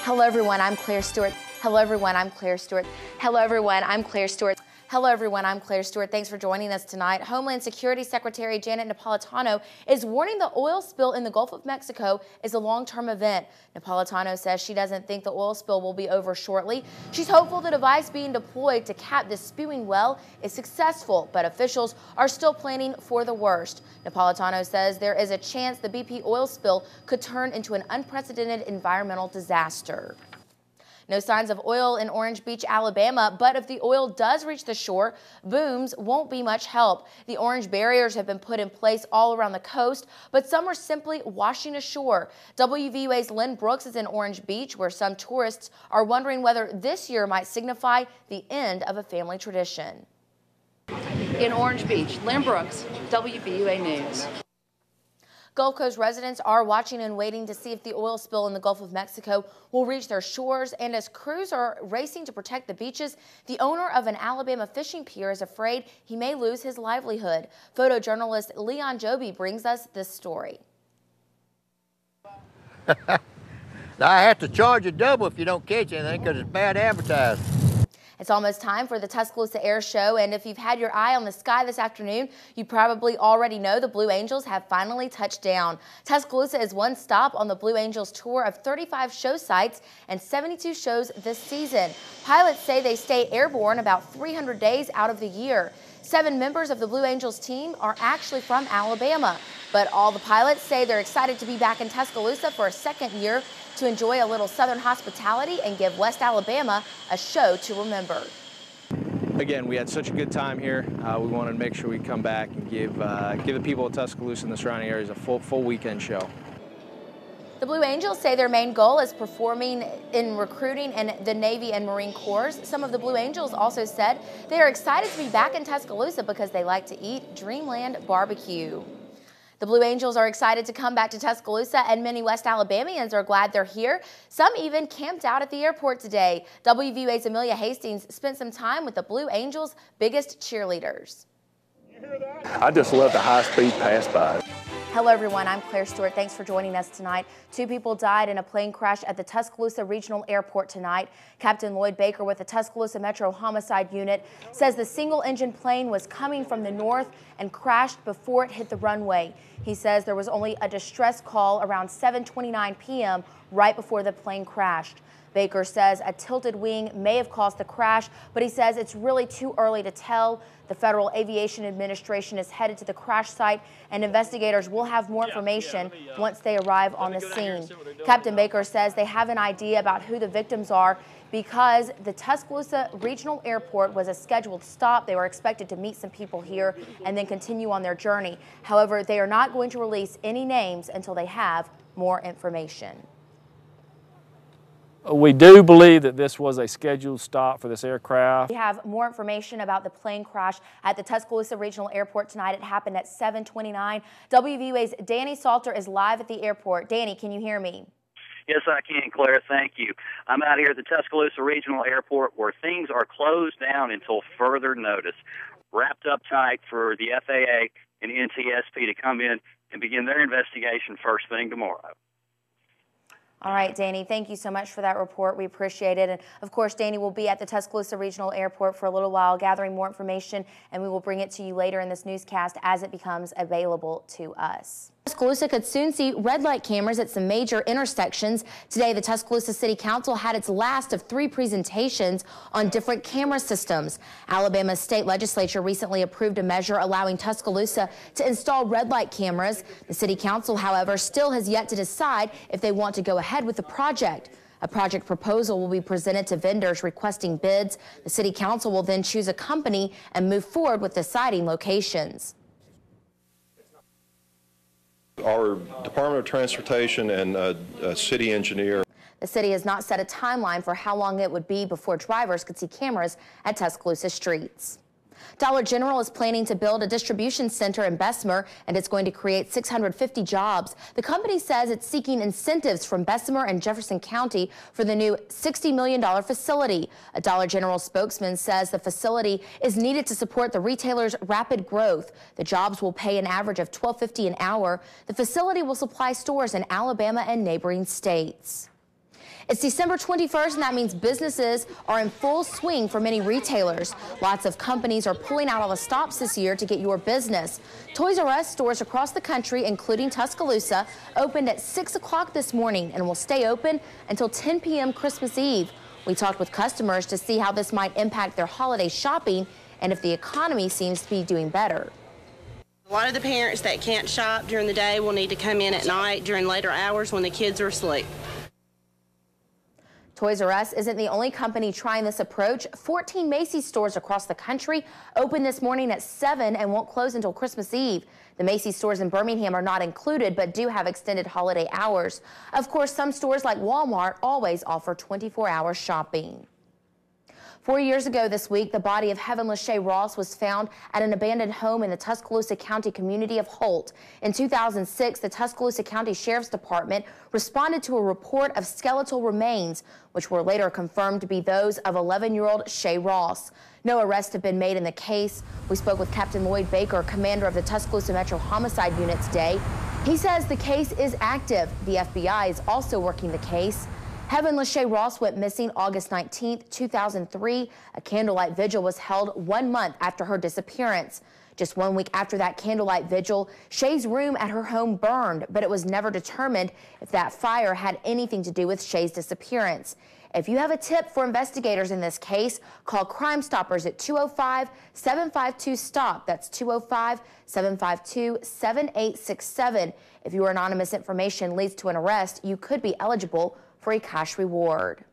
Hello everyone, I'm Clare Stewart. Hello everyone, I'm Clare Stewart. Hello everyone, I'm Clare Stewart. Hello everyone, I'm Clare Stewart. Thanks for joining us tonight. Homeland Security Secretary Janet Napolitano is warning the oil spill in the Gulf of Mexico is a long-term event. Napolitano says she doesn't think the oil spill will be over shortly. She's hopeful the device being deployed to cap this spewing well is successful, but officials are still planning for the worst. Napolitano says there is a chance the BP oil spill could turn into an unprecedented environmental disaster. No signs of oil in Orange Beach, Alabama, but if the oil does reach the shore, booms won't be much help. The orange barriers have been put in place all around the coast, but some are simply washing ashore. WVUA's Lynn Brooks is in Orange Beach, where some tourists are wondering whether this year might signify the end of a family tradition. In Orange Beach, Lynn Brooks, WVUA News. Gulf Coast residents are watching and waiting to see if the oil spill in the Gulf of Mexico will reach their shores. And as crews are racing to protect the beaches, the owner of an Alabama fishing pier is afraid he may lose his livelihood. Photojournalist Leon Joby brings us this story. I have to charge you double if you don't catch anything because it's bad advertising. It's almost time for the Tuscaloosa Air Show, and if you've had your eye on the sky this afternoon, you probably already know the Blue Angels have finally touched down. Tuscaloosa is one stop on the Blue Angels tour of 35 show sites and 72 shows this season. Pilots say they stay airborne about 300 days out of the year. 7 members of the Blue Angels team are actually from Alabama, but all the pilots say they're excited to be back in Tuscaloosa for a second year to enjoy a little Southern hospitality and give West Alabama a show to remember. Again, we had such a good time here. We wanted to make sure we come back and give the people of Tuscaloosa and the surrounding areas a full weekend show. The Blue Angels say their main goal is performing in recruiting in the Navy and Marine Corps. Some of the Blue Angels also said they are excited to be back in Tuscaloosa because they like to eat Dreamland barbecue. The Blue Angels are excited to come back to Tuscaloosa, and many West Alabamians are glad they're here. Some even camped out at the airport today. WVUA's Amelia Hastings spent some time with the Blue Angels' biggest cheerleaders. I just love the high-speed pass-by. Hello everyone, I'm Clare Stewart. Thanks for joining us tonight. 2 people died in a plane crash at the Tuscaloosa Regional Airport tonight. Captain Lloyd Baker with the Tuscaloosa Metro Homicide Unit says the single-engine plane was coming from the north and crashed before it hit the runway. He says there was only a distress call around 7:29 p.m. right before the plane crashed. Baker says a tilted wing may have caused the crash, but he says it's really too early to tell. The Federal Aviation Administration is headed to the crash site, and investigators will have more information once they arrive on the scene. Captain Baker says they have an idea about who the victims are because the Tuscaloosa Regional Airport was a scheduled stop. They were expected to meet some people here and then continue on their journey. However, they are not going to release any names until they have more information. We do believe that this was a scheduled stop for this aircraft. We have more information about the plane crash at the Tuscaloosa Regional Airport tonight. It happened at 7:29. WVUA's Danny Salter is live at the airport. Danny, can you hear me? Yes, I can, Claire. Thank you. I'm out here at the Tuscaloosa Regional Airport where things are closed down until further notice. Wrapped up tight for the FAA and NTSB to come in and begin their investigation first thing tomorrow. All right, Danny, thank you so much for that report. We appreciate it. And of course, Danny will be at the Tuscaloosa Regional Airport for a little while gathering more information, and we will bring it to you later in this newscast as it becomes available to us. Tuscaloosa could soon see red light cameras at some major intersections. Today, the Tuscaloosa City Council had its last of 3 presentations on different camera systems. Alabama's state legislature recently approved a measure allowing Tuscaloosa to install red light cameras. The City Council, however, still has yet to decide if they want to go ahead with the project. A project proposal will be presented to vendors requesting bids. The City Council will then choose a company and move forward with deciding locations. Our Department of Transportation and a city engineer. The city has not set a timeline for how long it would be before drivers could see cameras at Tuscaloosa streets. Dollar General is planning to build a distribution center in Bessemer, and it's going to create 650 jobs. The company says it's seeking incentives from Bessemer and Jefferson County for the new $60 million facility. A Dollar General spokesman says the facility is needed to support the retailer's rapid growth. The jobs will pay an average of $12.50 an hour. The facility will supply stores in Alabama and neighboring states. It's December 21st, and that means businesses are in full swing for many retailers. Lots of companies are pulling out all the stops this year to get your business. Toys R Us stores across the country, including Tuscaloosa, opened at 6 o'clock this morning and will stay open until 10 p.m. Christmas Eve. We talked with customers to see how this might impact their holiday shopping and if the economy seems to be doing better. A lot of the parents that can't shop during the day will need to come in at night during later hours when the kids are asleep. Toys R Us isn't the only company trying this approach. 14 Macy's stores across the country opened this morning at 7 and won't close until Christmas Eve. The Macy's stores in Birmingham are not included, but do have extended holiday hours. Of course, some stores like Walmart always offer 24-hour shopping. 4 years ago this week, the body of Heavenless Shae Ross was found at an abandoned home in the Tuscaloosa County community of Holt. In 2006, the Tuscaloosa County Sheriff's Department responded to a report of skeletal remains, which were later confirmed to be those of 11-year-old Shae Ross. No arrests have been made in the case. We spoke with Captain Lloyd Baker, commander of the Tuscaloosa Metro Homicide Unit today. He says the case is active. The FBI is also working the case. Heavenless Shae Ross went missing August 19, 2003. A candlelight vigil was held 1 month after her disappearance. Just 1 week after that candlelight vigil, Shae's room at her home burned, but it was never determined if that fire had anything to do with Shae's disappearance. If you have a tip for investigators in this case, call Crime Stoppers at 205-752-STOP. That's 205-752-7867. If your anonymous information leads to an arrest, you could be eligible for a cash reward.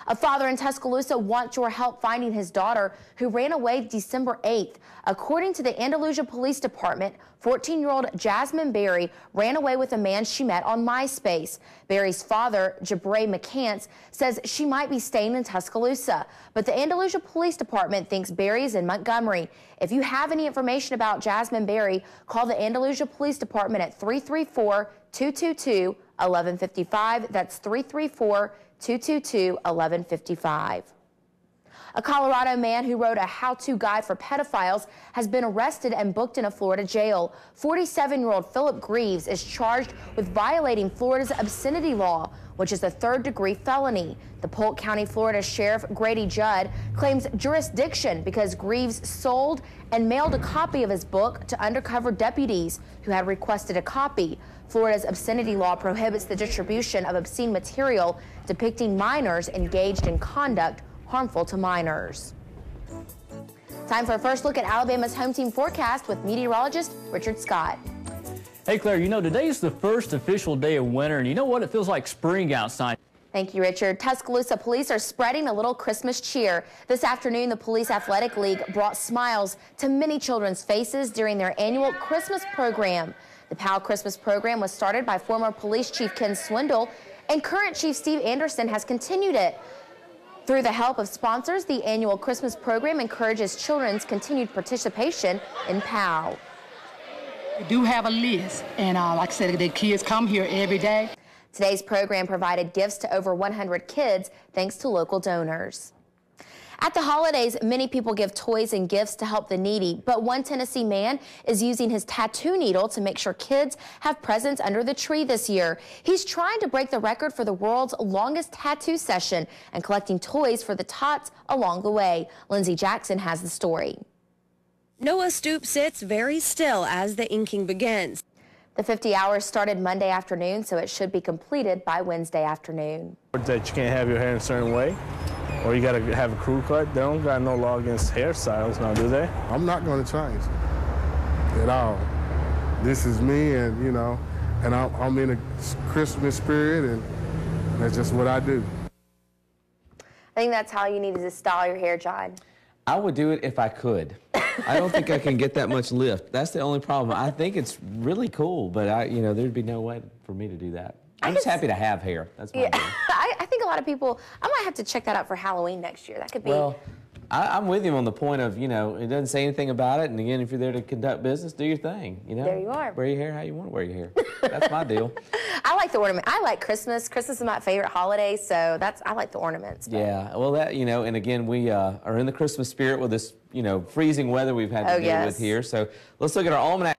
A father in Tuscaloosa wants your help finding his daughter who ran away December 8th. According to the Andalusia Police Department, 14-year-old Jazzman Berry ran away with a man she met on MySpace. Berry's father, Jabré McCants, says she might be staying in Tuscaloosa, but the Andalusia Police Department thinks Berry is in Montgomery. If you have any information about Jazzman Berry, call the Andalusia Police Department at 334-222-1155. That's 334-222-1155. A Colorado man who wrote a how-to guide for pedophiles has been arrested and booked in a Florida jail. 47-year-old Philip Greaves is charged with violating Florida's obscenity law, which is a third-degree felony. The Polk County, Florida Sheriff Grady Judd claims jurisdiction because Greaves sold and mailed a copy of his book to undercover deputies who had requested a copy. Florida's obscenity law prohibits the distribution of obscene material depicting minors engaged in conduct harmful to minors. Time for a first look at Alabama's home team forecast with meteorologist Richard Scott. Hey Claire, you know today's the first official day of winter, and you know what? It feels like spring outside. Thank you, Richard. Tuscaloosa police are spreading a little Christmas cheer. This afternoon, the Police Athletic League brought smiles to many children's faces during their annual Christmas program. The PAL Christmas program was started by former Police Chief Ken Swindle, and current Chief Steve Anderson has continued it. Through the help of sponsors, the annual Christmas program encourages children's continued participation in PAL. We do have a list, and like I said, the kids come here every day. Today's program provided gifts to over 100 kids thanks to local donors. At the holidays, many people give toys and gifts to help the needy, but one Tennessee man is using his tattoo needle to make sure kids have presents under the tree this year. He's trying to break the record for the world's longest tattoo session and collecting toys for the tots along the way. Lindsay Jackson has the story. Noah Stoop sits very still as the inking begins. The 50 hours started Monday afternoon, so it should be completed by Wednesday afternoon. That you can't have your hair in a certain way, or you got to have a crew cut. They don't got no law against hairstyles now, do they? I'm not going to change at all. This is me, and you know, and I'm in a Christmas spirit, and that's just what I do. I think that's how you needed to style your hair, John. I would do it if I could. I don't think I can get that much lift. That's the only problem. I think it's really cool, but there'd be no way for me to do that. I'm just happy to have hair. That's my deal. I think a lot of people, I might have to check that out for Halloween next year. That could be. Well, I'm with him on the point of, it doesn't say anything about it. And again, if you're there to conduct business, do your thing. There you are. Wear your hair how you want to wear your hair. That's my deal. I like the ornament. I like Christmas. Christmas is my favorite holiday, so I like the ornaments. But. Yeah, well, and again, we are in the Christmas spirit with this, freezing weather we've had to deal with here. So let's look at our almanac.